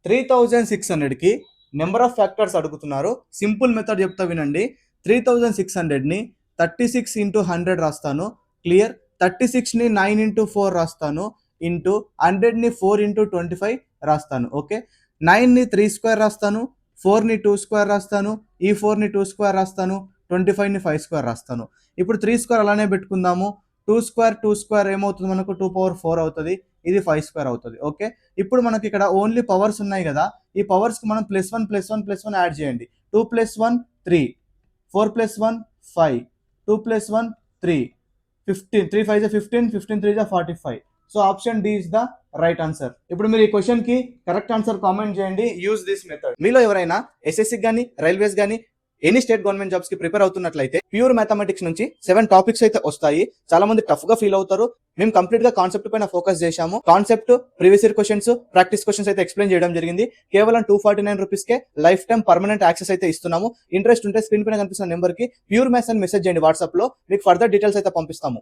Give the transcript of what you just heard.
3600కి number of factors అడుగుతున్నారు. Simple method చెప్తా వినండి. 3600ని 36 ఇంటూ 100 రాస్తాను. క్లియర్. 36ని 9 ఇంటూ 4 రాస్తాను. ఇంటూ 100ని 4 ఇంటూ 25 రాస్తాను. ఓకే. 9ని 3 స్క్వేర్ రాస్తాను. 4ని 2 స్క్వేర్ రాస్తాను. ఈ 4ని 2 స్క్వేర్ రాస్తాను. 25ని 5 స్క్వేర్ రాస్తాను. ఇప్పుడు 3 స్క్వేర్ అలానే పెట్టుకుందాము. 2 స్క్వేర్ ఏమవుతుంది మనకు 2 power 4 అవుతుంది. ఇది 5 స్క్వేర్ అవుతుంది. ఓకే. ఇప్పుడు మనకి ఇక్కడ ఓన్లీ పవర్స్ ఉన్నాయి కదా, ఈ పవర్స్ కి మనం +1 యాడ్ చేయండి. 2 + 1 3, 4 + 1 5, 2 + 1 3, 15, 3 5 15, 15 3 45. So option D is the right answer. ఇప్పుడు మీరు ఈ క్వశ్చన్ కి కరెక్ట్ ఆన్సర్ కామెంట్ చేయండి. Use this method. మీలో ఎవరైనా ఎస్ఎస్సి కానీ రైల్వేస్ కానీ ఎనీ స్టేట్ గవర్నమెంట్ జాబ్స్ కి ప్రిపేర్ అవుతున్నట్లయితే ప్యూర్ మ్యాథమెటిక్స్ నుంచి 7 టాపిక్స్ అయితే వస్తాయి. చాలా మంది టఫ్ గా ఫీల్ అవుతారు. మేము కంప్లీట్ గా కాన్సెప్ట్ పైన ఫోకస్ చేశాము. Concept, previous year questions, practice questions అయితే ఎక్స్ప్లెయిన్ చేయడం జరిగింది. కేవలం 249 రూపీస్ కే లైఫ్ టైం పర్మనెంట్ యాక్సెస్ అయితే ఇస్తున్నాము. ఇంట్రెస్ట్ ఉంటే స్క్రీన్ పైన కనిపిస్తున్న నెంబర్ కి ప్యూర్ మ్యాథ్స్ అని మెసేజ్ చేయండి. వాట్సాప్ లో మీకు ఫర్దర్ డీటెయిల్స్ అయితే పంపిస్తాము.